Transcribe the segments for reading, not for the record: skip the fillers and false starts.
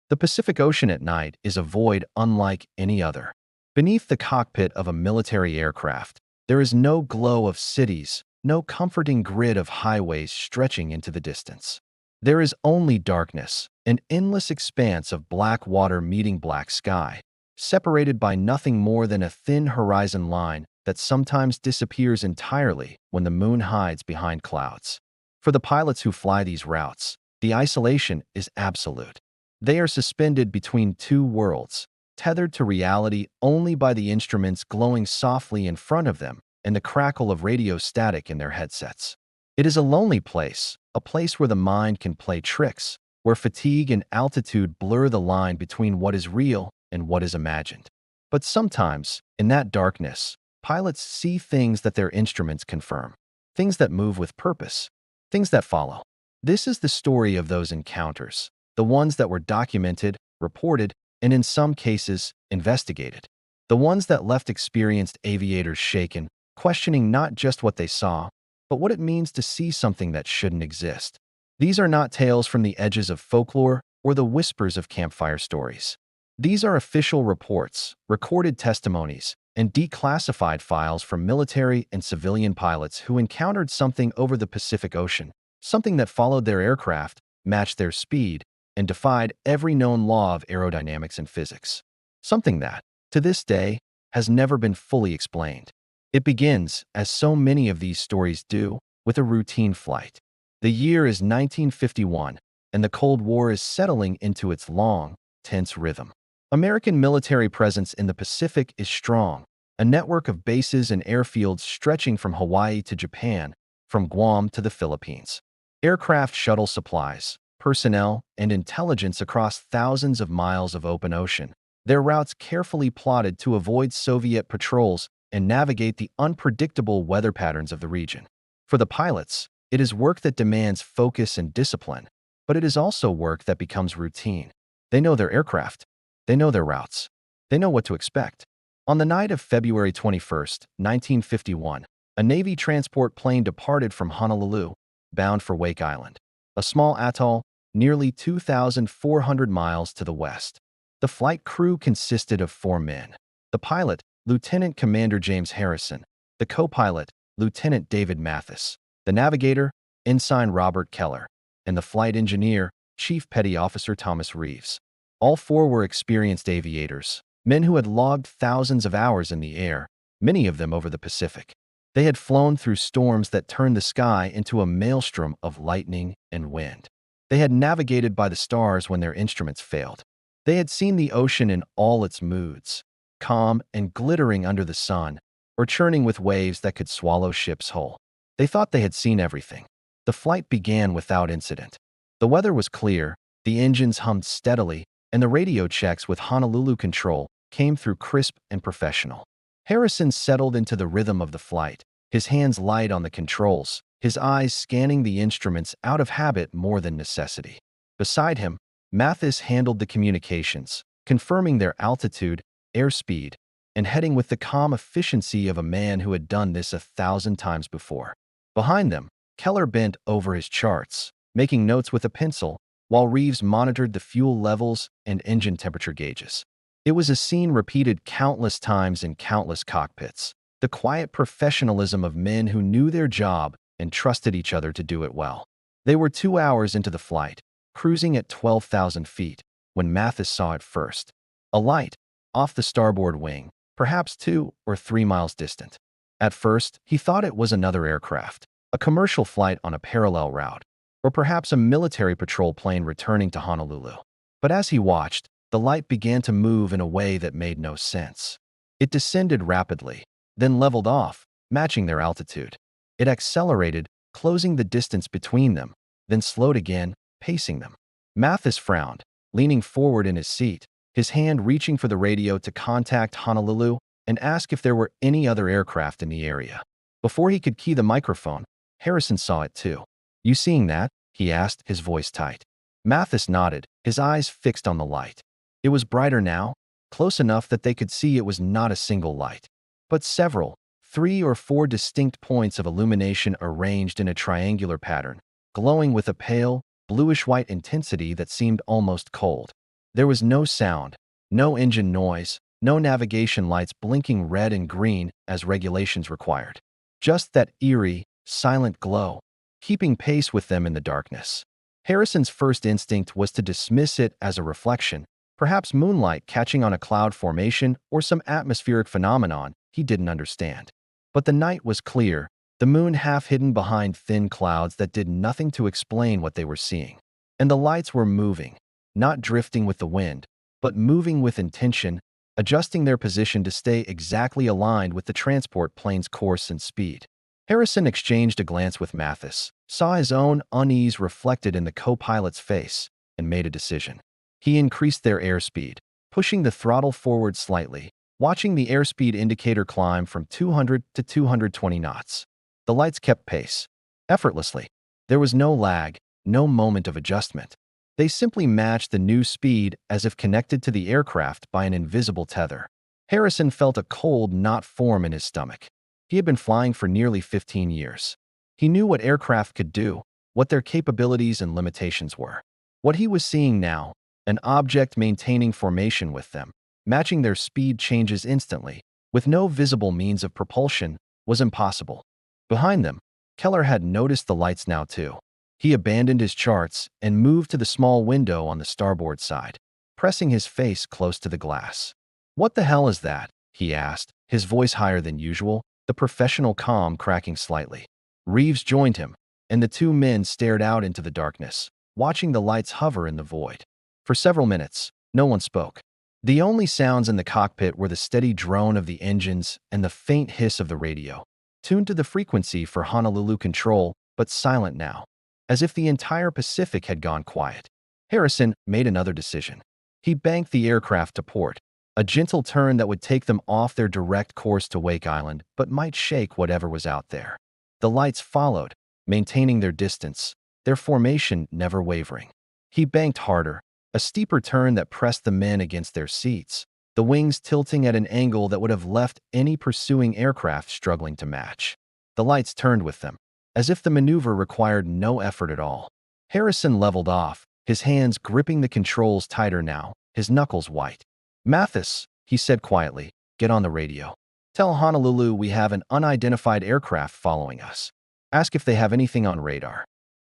The Pacific Ocean at night is a void unlike any other. Beneath the cockpit of a military aircraft, there is no glow of cities, no comforting grid of highways stretching into the distance. There is only darkness, an endless expanse of black water meeting black sky, separated by nothing more than a thin horizon line that sometimes disappears entirely when the moon hides behind clouds. For the pilots who fly these routes, the isolation is absolute. They are suspended between two worlds, tethered to reality only by the instruments glowing softly in front of them and the crackle of radio static in their headsets. It is a lonely place, a place where the mind can play tricks, where fatigue and altitude blur the line between what is real and what is imagined. But sometimes, in that darkness, pilots see things that their instruments confirm, things that move with purpose, things that follow. This is the story of those encounters, the ones that were documented, reported, and in some cases, investigated. The ones that left experienced aviators shaken, questioning not just what they saw, but what it means to see something that shouldn't exist. These are not tales from the edges of folklore or the whispers of campfire stories. These are official reports, recorded testimonies, and declassified files from military and civilian pilots who encountered something over the Pacific Ocean, something that followed their aircraft, matched their speed, and defied every known law of aerodynamics and physics. Something that, to this day, has never been fully explained. It begins, as so many of these stories do, with a routine flight. The year is 1951, and the Cold War is settling into its long, tense rhythm. American military presence in the Pacific is strong, a network of bases and airfields stretching from Hawaii to Japan, from Guam to the Philippines. Aircraft shuttle supplies, personnel, and intelligence across thousands of miles of open ocean, their routes carefully plotted to avoid Soviet patrols and navigate the unpredictable weather patterns of the region. For the pilots, it is work that demands focus and discipline, but it is also work that becomes routine. They know their aircraft. They know their routes. They know what to expect. On the night of February 21, 1951, a Navy transport plane departed from Honolulu, bound for Wake Island, a small atoll nearly 2,400 miles to the west. The flight crew consisted of 4 men. The pilot, Lieutenant Commander James Harrison, the co-pilot, Lieutenant David Mathis, the navigator, Ensign Robert Keller, and the flight engineer, Chief Petty Officer Thomas Reeves. All 4 were experienced aviators, men who had logged thousands of hours in the air, many of them over the Pacific. They had flown through storms that turned the sky into a maelstrom of lightning and wind. They had navigated by the stars when their instruments failed. They had seen the ocean in all its moods, calm and glittering under the sun, or churning with waves that could swallow ships whole. They thought they had seen everything. The flight began without incident. The weather was clear, the engines hummed steadily, and the radio checks with Honolulu Control came through crisp and professional. Harrison settled into the rhythm of the flight, his hands light on the controls, his eyes scanning the instruments out of habit more than necessity. Beside him, Mathis handled the communications, confirming their altitude, airspeed, and heading with the calm efficiency of a man who had done this 1,000 times before. Behind them, Keller bent over his charts, making notes with a pencil, while Reeves monitored the fuel levels and engine temperature gauges. It was a scene repeated countless times in countless cockpits, the quiet professionalism of men who knew their job and trusted each other to do it well. They were 2 hours into the flight, cruising at 12,000 feet, when Mathis saw it first. A light, off the starboard wing, perhaps 2 or 3 miles distant. At first, he thought it was another aircraft, a commercial flight on a parallel route, or perhaps a military patrol plane returning to Honolulu. But as he watched, the light began to move in a way that made no sense. It descended rapidly, then leveled off, matching their altitude. It accelerated, closing the distance between them, then slowed again, pacing them. Mathis frowned, leaning forward in his seat, his hand reaching for the radio to contact Honolulu and ask if there were any other aircraft in the area. Before he could key the microphone, Harrison saw it too. "You seeing that?" he asked, his voice tight. Mathis nodded, his eyes fixed on the light. It was brighter now, close enough that they could see it was not a single light, but several, 3 or 4 distinct points of illumination arranged in a triangular pattern, glowing with a pale, bluish-white intensity that seemed almost cold. There was no sound, no engine noise, no navigation lights blinking red and green as regulations required. Just that eerie, silent glow, keeping pace with them in the darkness. Harrison's first instinct was to dismiss it as a reflection, perhaps moonlight catching on a cloud formation or some atmospheric phenomenon he didn't understand. But the night was clear, the moon half hidden behind thin clouds that did nothing to explain what they were seeing. And the lights were moving, not drifting with the wind, but moving with intention, adjusting their position to stay exactly aligned with the transport plane's course and speed. Harrison exchanged a glance with Mathis, saw his own unease reflected in the co-pilot's face, and made a decision. He increased their airspeed, pushing the throttle forward slightly, watching the airspeed indicator climb from 200 to 220 knots. The lights kept pace, effortlessly. There was no lag, no moment of adjustment. They simply matched the new speed as if connected to the aircraft by an invisible tether. Harrison felt a cold knot form in his stomach. He had been flying for nearly 15 years. He knew what aircraft could do, what their capabilities and limitations were. What he was seeing now, an object maintaining formation with them, matching their speed changes instantly, with no visible means of propulsion, was impossible. Behind them, Keller had noticed the lights now too. He abandoned his charts and moved to the small window on the starboard side, pressing his face close to the glass. "What the hell is that?" he asked, his voice higher than usual, the professional calm cracking slightly. Reeves joined him, and the two men stared out into the darkness, watching the lights hover in the void. For several minutes, no one spoke. The only sounds in the cockpit were the steady drone of the engines and the faint hiss of the radio, tuned to the frequency for Honolulu control, but silent now, as if the entire Pacific had gone quiet. Harrison made another decision. He banked the aircraft to port, a gentle turn that would take them off their direct course to Wake Island, but might shake whatever was out there. The lights followed, maintaining their distance, their formation never wavering. He banked harder, a steeper turn that pressed the men against their seats, the wings tilting at an angle that would have left any pursuing aircraft struggling to match. The lights turned with them, as if the maneuver required no effort at all. Harrison leveled off, his hands gripping the controls tighter now, his knuckles white. "Mathis," he said quietly, "get on the radio. Tell Honolulu we have an unidentified aircraft following us. Ask if they have anything on radar."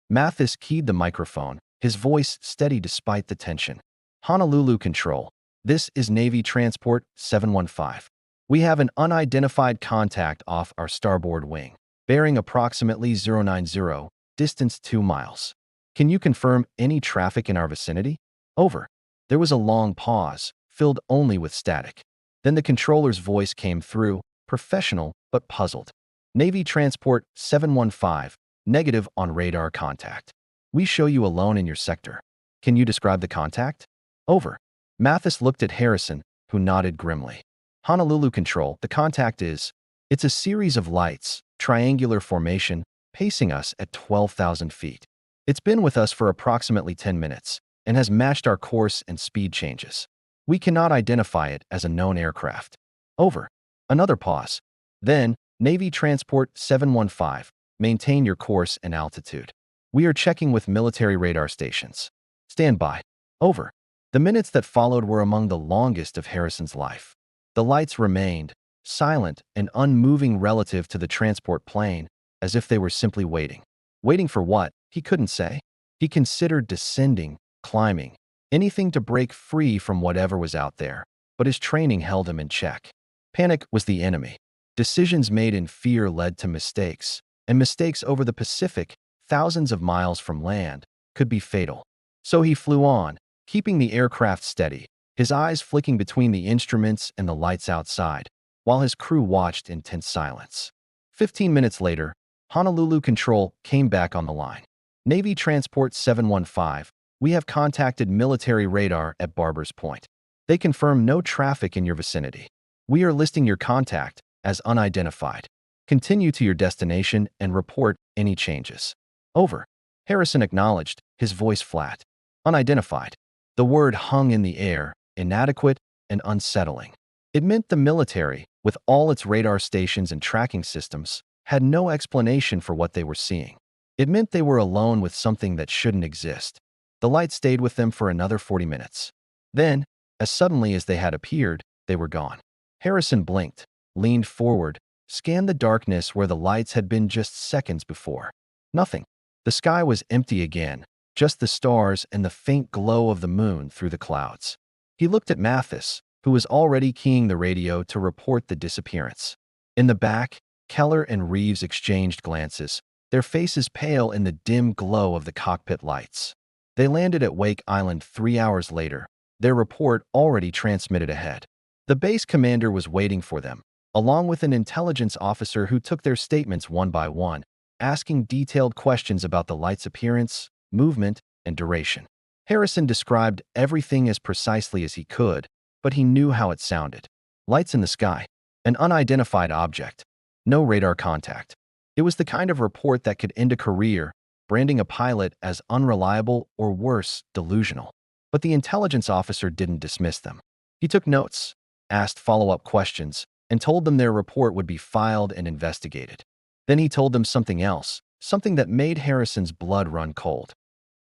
Mathis keyed the microphone, his voice steady despite the tension. "Honolulu Control. This is Navy Transport 715. We have an unidentified contact off our starboard wing, bearing approximately 090, distance 2 miles. Can you confirm any traffic in our vicinity? Over." There was a long pause, filled only with static. Then the controller's voice came through, professional but puzzled. "Navy Transport 715, negative on radar contact. We show you alone in your sector. Can you describe the contact? Over." Mathis looked at Harrison, who nodded grimly. "Honolulu Control, the contact is, it's a series of lights, triangular formation, pacing us at 12,000 feet. It's been with us for approximately 10 minutes and has matched our course and speed changes. We cannot identify it as a known aircraft. Over." Another pause. Then, "Navy Transport 715, maintain your course and altitude. We are checking with military radar stations. Stand by." Over. The minutes that followed were among the longest of Harrison's life. The lights remained, silent and unmoving relative to the transport plane, as if they were simply waiting. Waiting for what, he couldn't say. He considered descending, climbing, anything to break free from whatever was out there, but his training held him in check. Panic was the enemy. Decisions made in fear led to mistakes, and mistakes over the Pacific, thousands of miles from land, could be fatal. So he flew on, keeping the aircraft steady, his eyes flicking between the instruments and the lights outside, while his crew watched in tense silence. 15 minutes later, Honolulu Control came back on the line. "Navy Transport 715, we have contacted military radar at Barber's Point. They confirm no traffic in your vicinity. We are listing your contact as unidentified. Continue to your destination and report any changes." Over. Harrison acknowledged, his voice flat. Unidentified. The word hung in the air, inadequate and unsettling. It meant the military, with all its radar stations and tracking systems, had no explanation for what they were seeing. It meant they were alone with something that shouldn't exist. The light stayed with them for another 40 minutes. Then, as suddenly as they had appeared, they were gone. Harrison blinked, leaned forward, scanned the darkness where the lights had been just seconds before. Nothing. The sky was empty again, just the stars and the faint glow of the moon through the clouds. He looked at Mathis, who was already keying the radio to report the disappearance. In the back, Keller and Reeves exchanged glances, their faces pale in the dim glow of the cockpit lights. They landed at Wake Island 3 hours later, their report already transmitted ahead. The base commander was waiting for them, along with an intelligence officer who took their statements one by one, asking detailed questions about the light's appearance, movement, and duration. Harrison described everything as precisely as he could, but he knew how it sounded. Lights in the sky. An unidentified object. No radar contact. It was the kind of report that could end a career, branding a pilot as unreliable or worse, delusional. But the intelligence officer didn't dismiss them. He took notes, asked follow-up questions, and told them their report would be filed and investigated. Then he told them something else, something that made Harrison's blood run cold.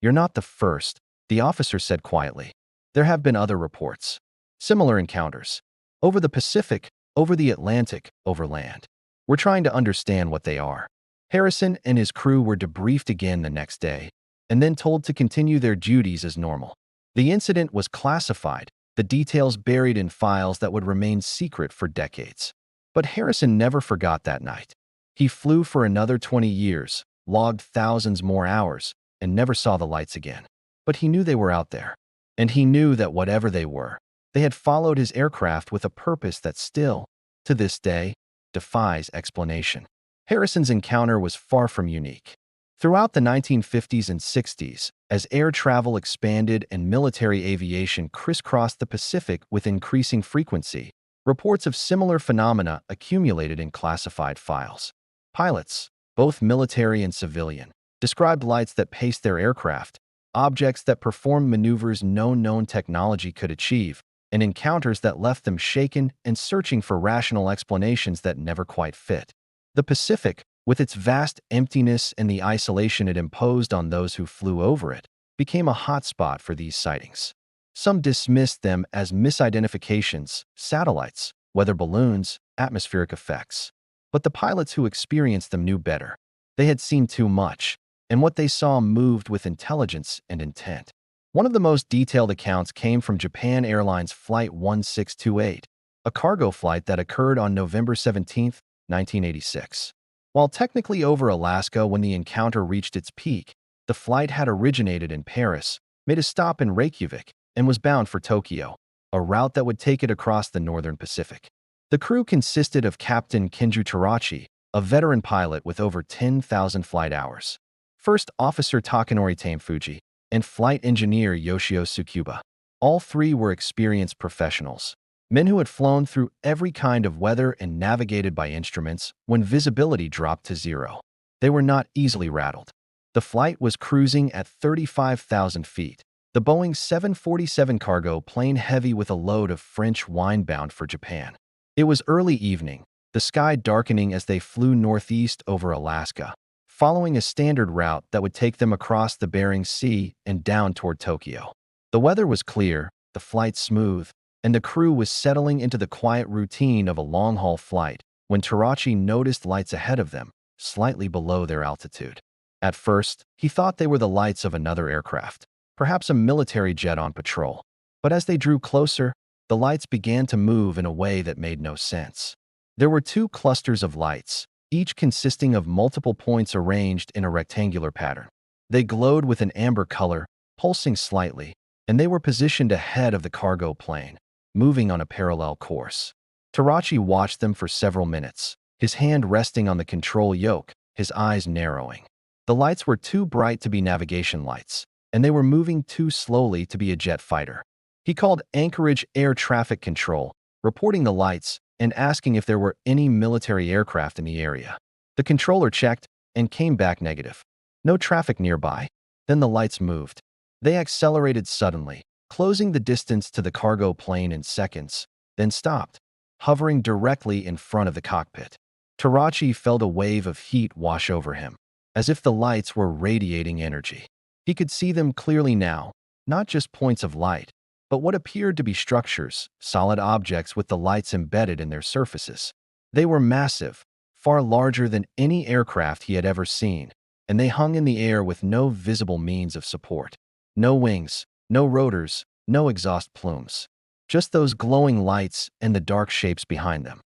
"You're not the first," the officer said quietly. "There have been other reports. Similar encounters. Over the Pacific, over the Atlantic, over land. We're trying to understand what they are." Harrison and his crew were debriefed again the next day, and then told to continue their duties as normal. The incident was classified, the details buried in files that would remain secret for decades. But Harrison never forgot that night. He flew for another 20 years, logged thousands more hours, and never saw the lights again. But he knew they were out there. And he knew that whatever they were, they had followed his aircraft with a purpose that still, to this day, defies explanation. Harrison's encounter was far from unique. Throughout the 1950s and 60s, as air travel expanded and military aviation crisscrossed the Pacific with increasing frequency, reports of similar phenomena accumulated in classified files. Pilots, both military and civilian, described lights that paced their aircraft, objects that performed maneuvers no known technology could achieve, and encounters that left them shaken and searching for rational explanations that never quite fit. The Pacific, with its vast emptiness and the isolation it imposed on those who flew over it, became a hotspot for these sightings. Some dismissed them as misidentifications, satellites, weather balloons, atmospheric effects. But the pilots who experienced them knew better. They had seen too much, and what they saw moved with intelligence and intent. One of the most detailed accounts came from Japan Airlines Flight 1628, a cargo flight that occurred on November 17, 1986. While technically over Alaska when the encounter reached its peak, the flight had originated in Paris, made a stop in Reykjavik, and was bound for Tokyo, a route that would take it across the northern Pacific. The crew consisted of Captain Kenju Terachi, a veteran pilot with over 10,000 flight hours, First Officer Takanori Tamefuji, and Flight Engineer Yoshio Tsukuba. All three were experienced professionals, men who had flown through every kind of weather and navigated by instruments when visibility dropped to zero. They were not easily rattled. The flight was cruising at 35,000 feet, the Boeing 747 cargo plane heavy with a load of French wine bound for Japan. It was early evening, the sky darkening as they flew northeast over Alaska, following a standard route that would take them across the Bering Sea and down toward Tokyo. The weather was clear, the flight smooth, and the crew was settling into the quiet routine of a long-haul flight when Terachi noticed lights ahead of them, slightly below their altitude. At first, he thought they were the lights of another aircraft, perhaps a military jet on patrol. But as they drew closer, the lights began to move in a way that made no sense. There were two clusters of lights, each consisting of multiple points arranged in a rectangular pattern. They glowed with an amber color, pulsing slightly, and they were positioned ahead of the cargo plane, moving on a parallel course. Terachi watched them for several minutes, his hand resting on the control yoke, his eyes narrowing. The lights were too bright to be navigation lights, and they were moving too slowly to be a jet fighter. He called Anchorage Air Traffic Control, reporting the lights and asking if there were any military aircraft in the area. The controller checked and came back negative. No traffic nearby. Then the lights moved. They accelerated suddenly, closing the distance to the cargo plane in seconds, then stopped, hovering directly in front of the cockpit. Terachi felt a wave of heat wash over him, as if the lights were radiating energy. He could see them clearly now, not just points of light, but what appeared to be structures, solid objects with the lights embedded in their surfaces. They were massive, far larger than any aircraft he had ever seen, and they hung in the air with no visible means of support. No wings, no rotors, no exhaust plumes. Just those glowing lights and the dark shapes behind them.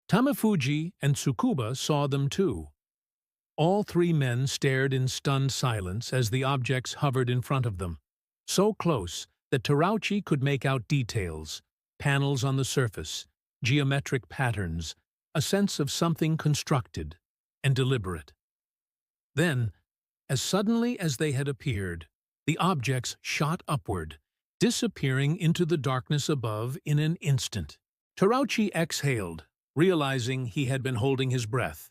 Tamafuji and Tsukuba saw them too. All three men stared in stunned silence as the objects hovered in front of them, so close that Terauchi could make out details, panels on the surface, geometric patterns, a sense of something constructed and deliberate. Then, as suddenly as they had appeared, the objects shot upward, disappearing into the darkness above in an instant. Terauchi exhaled, realizing he had been holding his breath.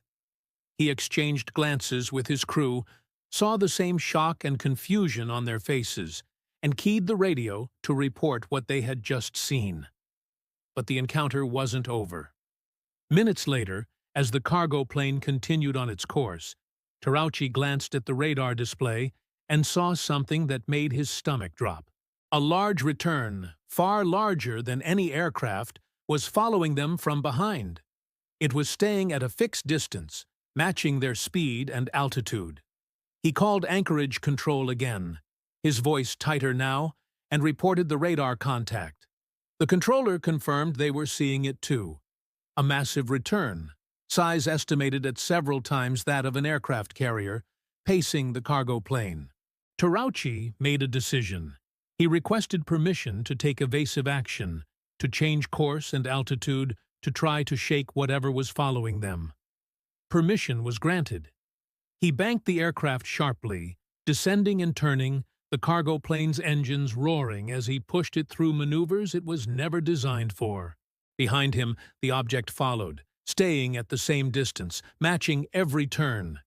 He exchanged glances with his crew, saw the same shock and confusion on their faces, and keyed the radio to report what they had just seen. But the encounter wasn't over. Minutes later, as the cargo plane continued on its course, Terauchi glanced at the radar display and saw something that made his stomach drop. A large return, far larger than any aircraft, was following them from behind. It was staying at a fixed distance, matching their speed and altitude. He called anchorage control again, his voice tighter now, and reported the radar contact. The controller confirmed they were seeing it too. A massive return, size estimated at several times that of an aircraft carrier, pacing the cargo plane. Terauchi made a decision. He requested permission to take evasive action, to change course and altitude, to try to shake whatever was following them. Permission was granted. He banked the aircraft sharply, descending and turning, the cargo plane's engines roaring as he pushed it through maneuvers it was never designed for. Behind him, the object followed, staying at the same distance, matching every turn.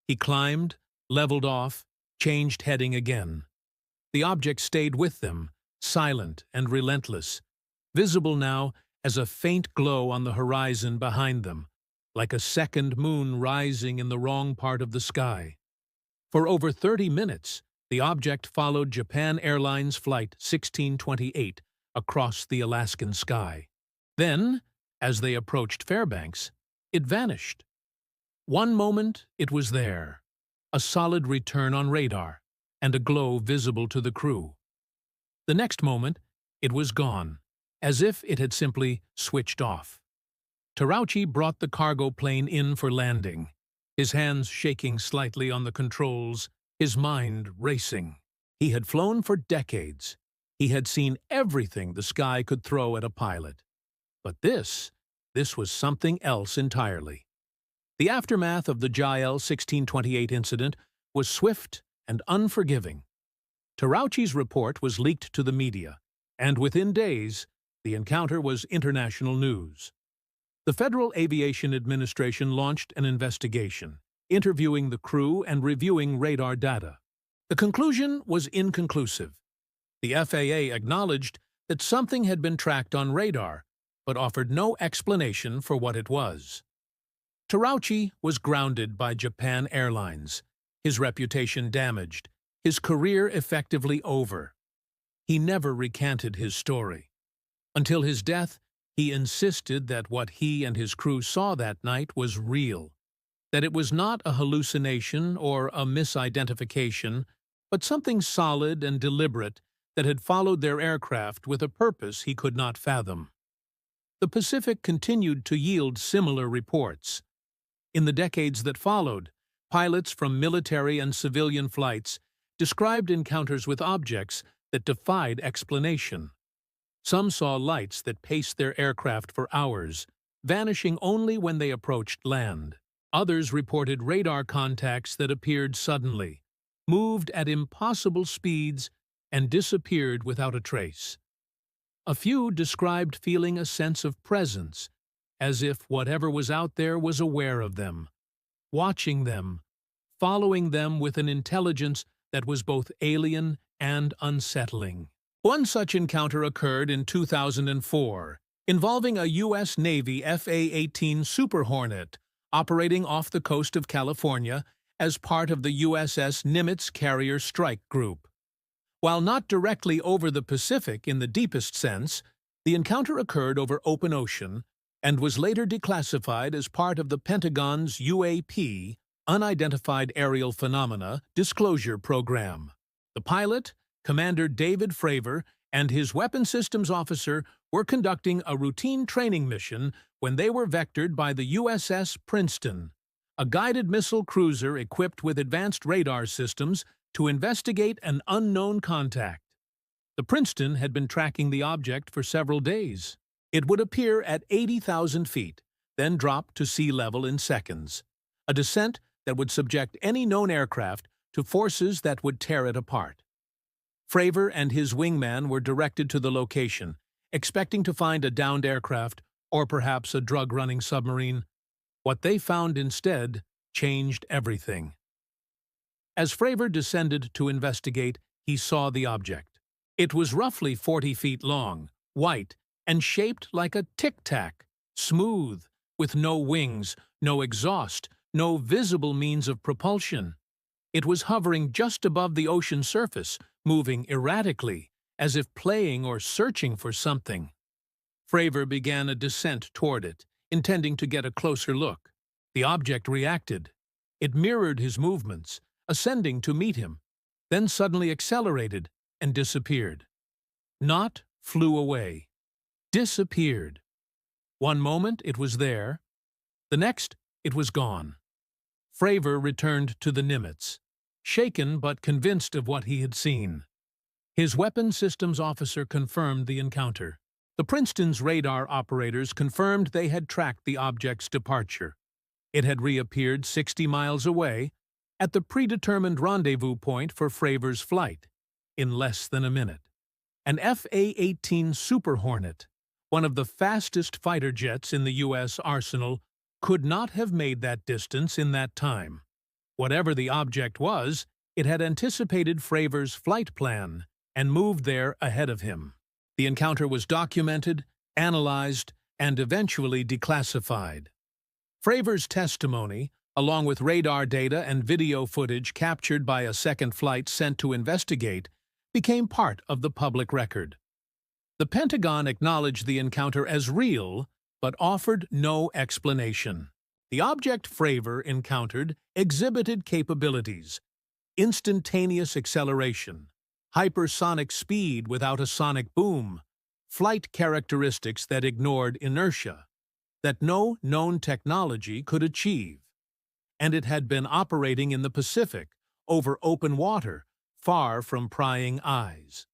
He climbed, leveled off, changed heading again. The object stayed with them, silent and relentless, visible now as a faint glow on the horizon behind them, like a second moon rising in the wrong part of the sky. For over 30 minutes, the object followed Japan Airlines Flight 1628 across the Alaskan sky. Then, as they approached Fairbanks, it vanished. One moment it was there, a solid return on radar, and a glow visible to the crew. The next moment, it was gone, as if it had simply switched off. Terauchi brought the cargo plane in for landing, his hands shaking slightly on the controls, his mind racing. He had flown for decades. He had seen everything the sky could throw at a pilot. But this was something else entirely. The aftermath of the JAL 1628 incident was swift and unforgiving. Terauchi's report was leaked to the media, and within days, the encounter was international news. The Federal Aviation Administration launched an investigation, interviewing the crew and reviewing radar data. The conclusion was inconclusive. The FAA acknowledged that something had been tracked on radar, but offered no explanation for what it was. Terauchi was grounded by Japan Airlines, his reputation damaged, his career effectively over. He never recanted his story. Until his death, he insisted that what he and his crew saw that night was real, that it was not a hallucination or a misidentification, but something solid and deliberate that had followed their aircraft with a purpose he could not fathom. The Pacific continued to yield similar reports. In the decades that followed, pilots from military and civilian flights described encounters with objects that defied explanation. Some saw lights that paced their aircraft for hours, vanishing only when they approached land. Others reported radar contacts that appeared suddenly, moved at impossible speeds, and disappeared without a trace. A few described feeling a sense of presence, as if whatever was out there was aware of them, watching them, following them with an intelligence that was both alien and unsettling. One such encounter occurred in 2004, involving a U.S. Navy F/A-18 Super Hornet operating off the coast of California as part of the USS Nimitz carrier strike group. While not directly over the Pacific in the deepest sense, the encounter occurred over open ocean and was later declassified as part of the Pentagon's UAP, Unidentified Aerial Phenomena, Disclosure Program. The pilot, Commander David Fravor, and his weapon systems officer were conducting a routine training mission when they were vectored by the USS Princeton, a guided missile cruiser equipped with advanced radar systems to investigate an unknown contact. The Princeton had been tracking the object for several days. It would appear at 80,000 feet, then drop to sea level in seconds, a descent that would subject any known aircraft to forces that would tear it apart. Fravor and his wingman were directed to the location, expecting to find a downed aircraft or perhaps a drug-running submarine. What they found instead changed everything. As Fravor descended to investigate, he saw the object. It was roughly 40 feet long, white, and shaped like a tic-tac, smooth, with no wings, no exhaust, no visible means of propulsion. It was hovering just above the ocean surface, moving erratically, as if playing or searching for something. Fravor began a descent toward it, intending to get a closer look. The object reacted. It mirrored his movements, ascending to meet him, then suddenly accelerated and disappeared. Not flew away. Disappeared. One moment it was there, the next it was gone. Fravor returned to the Nimitz, shaken but convinced of what he had seen. His weapons systems officer confirmed the encounter. The Princeton's radar operators confirmed they had tracked the object's departure. It had reappeared 60 miles away, at the predetermined rendezvous point for Fravor's flight, in less than a minute. An F/A-18 Super Hornet, one of the fastest fighter jets in the U.S. arsenal, could not have made that distance in that time. Whatever the object was, it had anticipated Fravor's flight plan and moved there ahead of him. The encounter was documented, analyzed, and eventually declassified. Fravor's testimony, along with radar data and video footage captured by a second flight sent to investigate, became part of the public record. The Pentagon acknowledged the encounter as real, but offered no explanation. The object Fravor encountered exhibited capabilities: instantaneous acceleration, hypersonic speed without a sonic boom, flight characteristics that ignored inertia, that no known technology could achieve. And it had been operating in the Pacific, over open water, far from prying eyes.